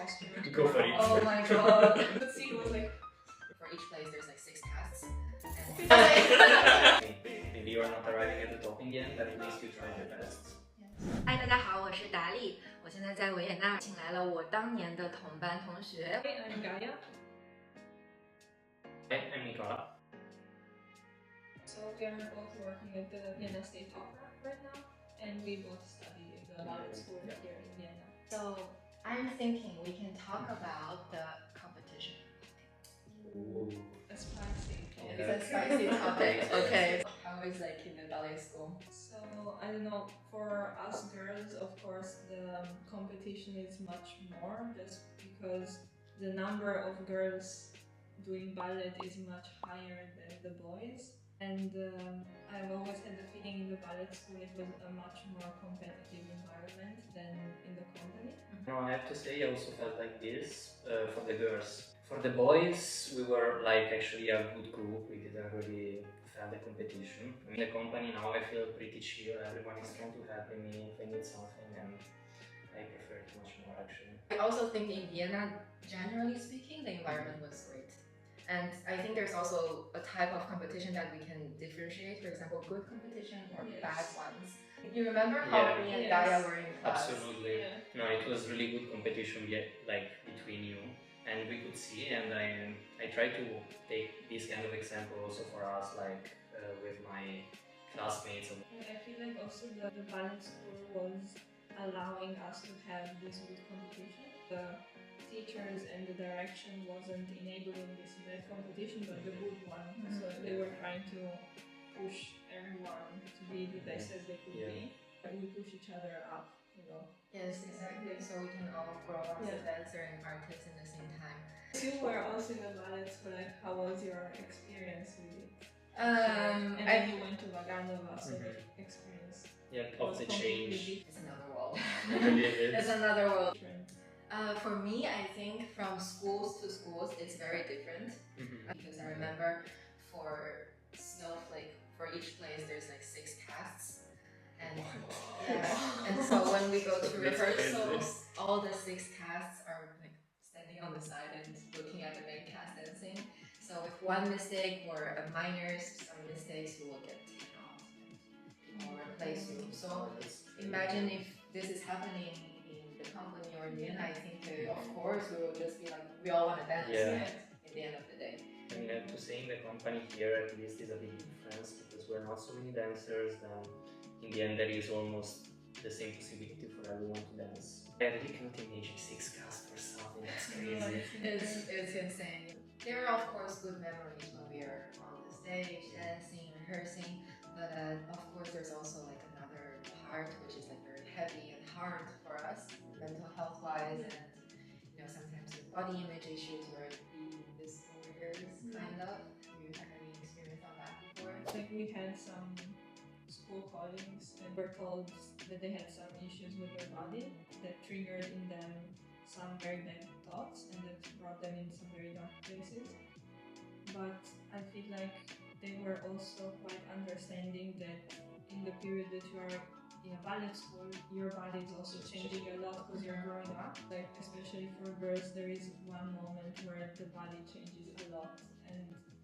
costume. Go for it. Oh my god. The scene was like, For each place there's like 6 casts. Maybe you're not arriving at the top in the end, but at least you tried your best. 嗨，大家好，我是达利，我现在在维也纳，请来了我当年的同班同学。 hey, I'm Gaia. Hey, I'm Nicola. So we are both working at the Vienna State Opera right now, and we both study at the ballet school here in Vienna. So I'm thinking we can talk about the competition. Ooh. A spicy It's topic. a spicy topic. Okay. How is like in the ballet school? So I don't know, for us girls, of course, the competition is much more, just because the number of girls doing ballet is much higher than the boys. And I've always had the feeling in the ballet school it was a much more competitive environment than in the company. No, I have to say I also felt like this for the girls. For the boys, we were like actually a good group. We didn't really feel the competition. In the company now I feel pretty chill. Everyone is trying to help me if I need something, and I prefer it much more actually. I also think in Vienna, generally speaking, the environment was great. And I think there's also a type of competition that we can differentiate, for example, good competition or Yes. bad ones. You remember how Yeah. me and Yes. Gaia were in class? Absolutely. Yeah. No, it was really good competition like between you, and we could see, and I try to take this kind of example also for us, like with my classmates. I feel like also the ballet school was allowing us to have this good competition. The teachers and the direction wasn't enabling this bad competition, but the good one. So they were trying to push everyone to be the best as they could be. And we push each other up, you know. Yes, exactly. So we can all grow as a Yeah. dancer and artist in the same time. You were also in the ballet school, like how was your experience with it? Um, And then you went to Vaganova, so the experience Yeah, was of the completely change. It's another world. Really it It's is. another world. different. For me, I think from schools to schools, it's very different. Because I remember for Snowflake, for each place, there's like 6 casts. And, yeah. And so when we go to That's rehearsals, all the 6 casts are like standing on the side and looking at the main cast dancing. So if one mistake or a minor some mistakes, you will get taken off and people will replace you. So imagine if this is happening in the company or in Vienna, I think of course we will just be like, we all want to dance Yeah. at the end of the day. I mean, I have to say in the company here at least is a big difference, because we're not so many dancers, then in the end there is almost the same possibility for everyone to dance. I really can't imagine 6 casts or something, that's crazy. It's insane. There are of course good memories when we are on the stage dancing, rehearsing, but of course there's also like another part which is like very heavy and hard for us, mental health wise, and you know sometimes with body image issues where this overhears kind of. You had any experience on that before? Like we had some school colleagues and were told that they had some issues with their body that triggered in them some very bad thoughts and that brought them in some very dark places. But I feel like they were also quite understanding that in the period that you are in a ballet school, your body is also changing a lot because you're growing up. Like especially for girls, there is one moment where the body changes a lot, and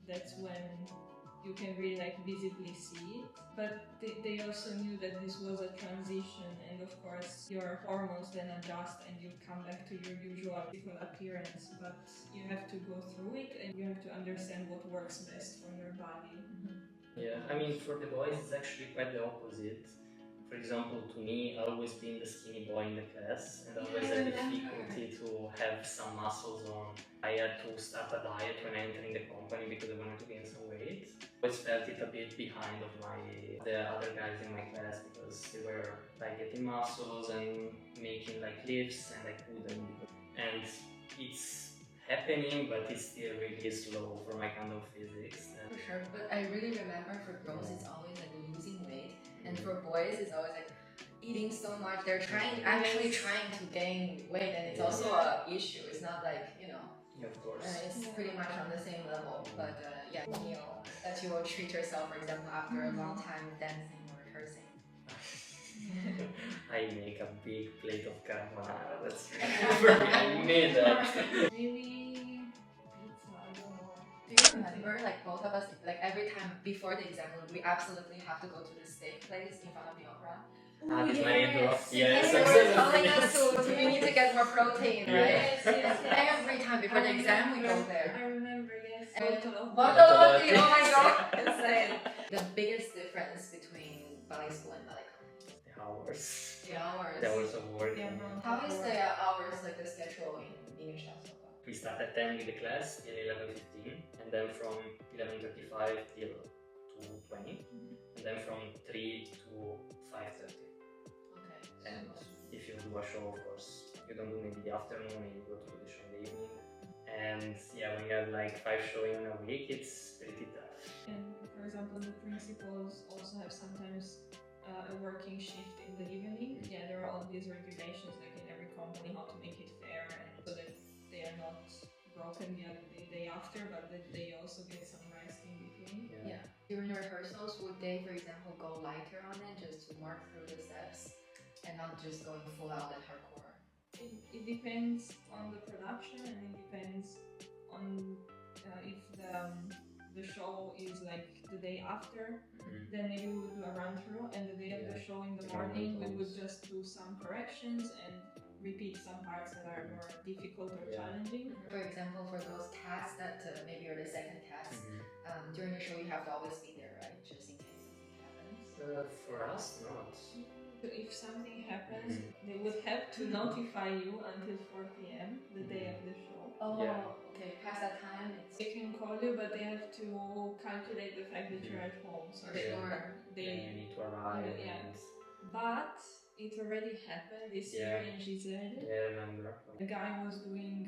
that's when you can really like visibly see it. But they also knew that this was a transition, and of course your hormones then adjust and you come back to your usual physical appearance, but you have to go through it and you have to understand what works best for your body. Yeah, I mean for the boys it's actually quite the opposite. For example, to me, I always been the skinny boy in the class, and I always had difficulty to have some muscles on. I had to start a diet when I entered the company because I wanted to gain some weight. I always felt it a bit behind of the other guys in my class, because they were like getting muscles and making like lifts, and I couldn't. And it's happening, but it's still really slow for my kind of physics. For sure, but I really remember for girls it's always like losing weight, and for boys it's always like eating so much. They're actually trying to gain weight, and it's also an issue. It's not like, you know, Yeah, of course. it's pretty much on the same level. But yeah, you know, that you will treat yourself, for example, after a long time dancing or rehearsing. I make a big plate of carbonara. That's really for me. I me that. Maybe pizza, I don't know. Do you remember, like both of us, like every time before the exam, we absolutely have to go to the steak place in front of the opera? Ah, this Marido. And Yes, they were telling absolutely. us we need to get more protein, right? Yes, yes, yes. Every time before the exam, we go there. I remember, yes. And Botolotti. Botolotti, oh my god, insane. The biggest difference between ballet school and ballet company? The hours. The hours. The hours of work. The amount How of is work. the hours, like the schedule in your Schläpfer? We start at 10 with the class till 11:15, and then from 11:35 till 2:20, and then from 3 to 5:30. Okay. And if you do a show, of course, you don't do maybe the afternoon, maybe you go to the show in the evening. And yeah, when you have like 5 shows in a week, it's pretty tough. And for example, the principals also have sometimes a working shift in the evening. Yeah, there are all these regulations, like in every company, how to make it fair and so that they are not broken the day after, but that they also get some rest in between. Yeah. During rehearsals, would they, for example, go lighter on it just to mark through the steps and not just going full out and hardcore? It depends on the production, and it depends on if the show is like the day after, then maybe we would do a run through, and the day of the show in the morning we would just do some corrections and repeat some parts that are more difficult or challenging. For example, for those casts that maybe are the second cast, during the show you have to always be there, right? Just in case something happens. For us, not. If something happens, they would have to notify you until 4 p.m. the day of the show. Oh, Yeah. okay. Past that time, They can call you, but they have to calculate the fact that you're at home. So Sure. Then they you need to arrive. Yeah. And But it already happened this year in Giselle. yeah, I remember. The guy was doing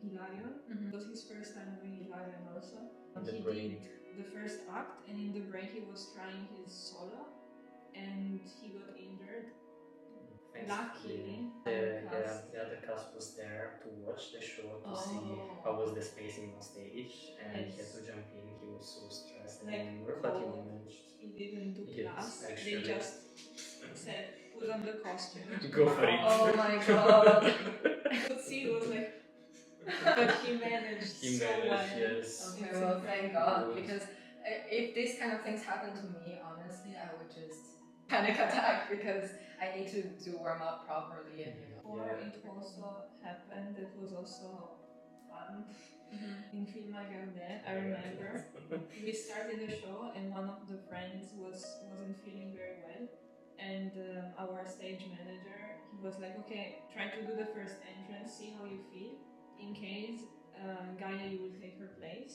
Hilarion. It was his first time doing Hilarion also. The He break. did the first act, and in the break he was trying his solo, and he got injured. Luckily, the other cast was there to watch the show to see how was the spacing on stage, and he had to jump in. He was so stressed and angry, but he managed. He didn't do Yes, class. actually. They just said, put on the costume. Go for it. Oh my god. You could see it was like, but he managed He so managed, well. yes. Okay, well, thank God, because if these kind of things happen to me, honestly, I would just panic attack because I need to warm up properly and Or it also happened, it was also fun. In Film Gardet, I remember we started the show and one of the friends wasn't feeling very well, and our stage manager, he was like, okay, try to do the first entrance, see how you feel, in case Gaia you will take her place.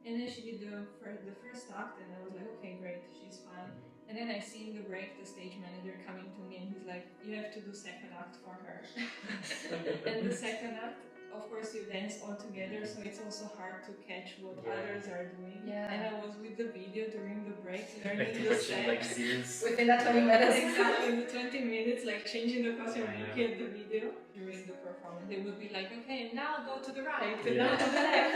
And then she did the first act, and I was like, okay, great, she's fine. And then I see in the break the stage manager coming to me, and he's like, you have to do second act for her. And the second act, of course, you dance all together, so it's also hard to catch what others are doing. Yeah. And I was with the video during the break, Like learning the watching like steps. scenes. within that 20 minutes. Exactly, in the 20 minutes, like changing the costume and looking at the video. During the performance, they would be like, okay, now go to the right, and now to the left.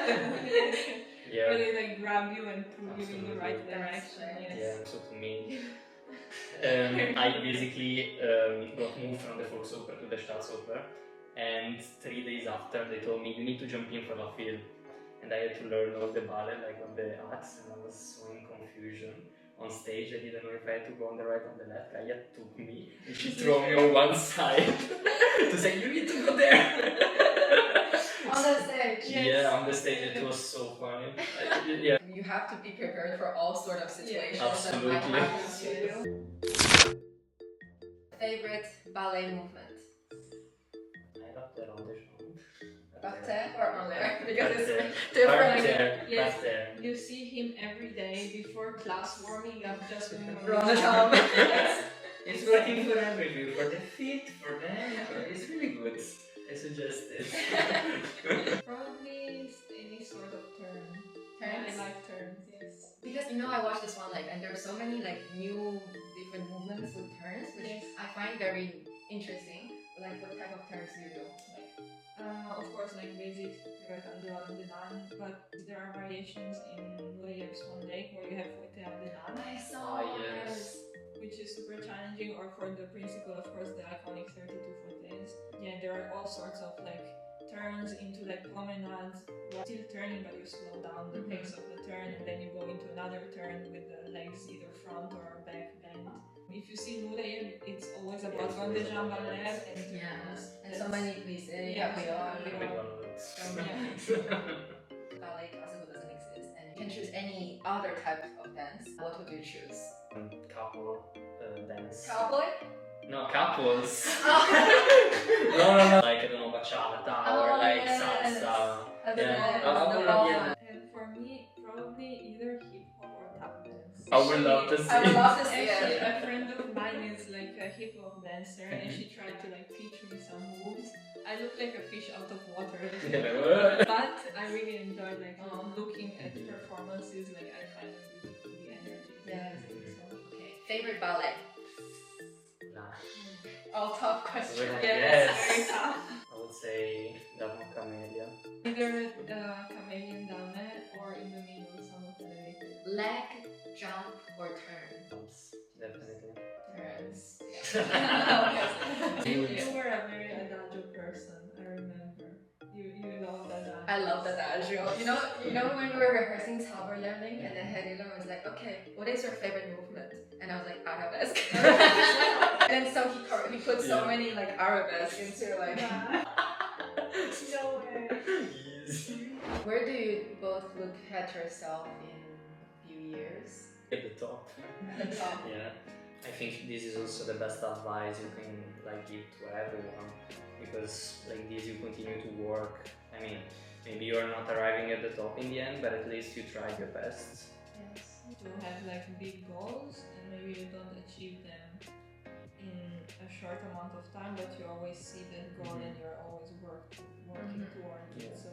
Or they like grab you and pull you in the right direction. Yes. Yeah, so to me, I basically got moved from the Volksoper to the Staatsoper, and 3 days after they told me, you need to jump in for La Film. And I had to learn all the ballet, like all the acts, and I was so in confusion. On stage, I didn't know if I had to go on the right or on the left. Gaia took me, and she threw me on one side to say, you need to go there. On the stage. Yeah, on the stage, it was so funny. Yeah. You have to be prepared for all sort of situations that Absolutely. might happen to you. Favorite ballet movement? I love that on the show. Parterre or en l'air? Because it's Parterre. different. Parterre. Yes. Parterre. You see him every day before class warming up, just doing Run the jump. It's working for everything, for the feet, for the ankle. It's really good. I suggest it. Probably any sort of turn. Turns? I like turns, yes. Because I watched this one and there are so many new different movements with turns, which I find very interesting. Like, what type of turns do you do? Of course, like basic pirouette and the dan, but there are variations in Nureyev Swan Lake where you have fouette and the dan, I saw yes. which is super challenging, or for the principal, of course, the iconic 32 fouettes. Yeah, there are all sorts of like turns into like promenades, still turning but you slow down the pace of the turn, and then you go into another turn with the legs either front or back bent. If you see Nureyev, it's always about Corps de Ballet and turns. And so many pieces. Yeah, Ballet classical doesn't exist, and you can choose any other type of dance. What would you choose? Couple dance. Cowboy? No, couples. No. Like, I don't know, bachata or like salsa. And for me, probably either hip hop or tap dance. I would love to see. I would love to see Actually, it. a friend of mine is like a hip hop dancer, and she tried to like teach me some moves. I look like a fish out of water, but I really enjoyed like looking at performances. Like I find the energy. Yeah. So. Okay. Favorite ballet? Nah. All tough question. Yes. Very tough. I would say Camellia. Either Camellian Dame or in the middle, some of the related. Leg, jump, or turn? Jumps, definitely. Turns. You were a very adagio person, I remember. You loved adagio. I love the adagio. You know when we were rehearsing tower learning, and then Hedila was like, "Okay, what is your favorite movement?" And I was like, "Arabesque." And so he put so many like arabesque into like. No way. Where do you both look at yourself in a few years? At the top. At the top. Yeah. I think this is also the best advice you can like give to everyone, because like this you continue to work. I mean, maybe you're not arriving at the top in the end, but at least you tried your best. Yes. To have like big goals, and maybe you don't achieve them in a short amount of time, but you always see that goal and you're always working towards it. So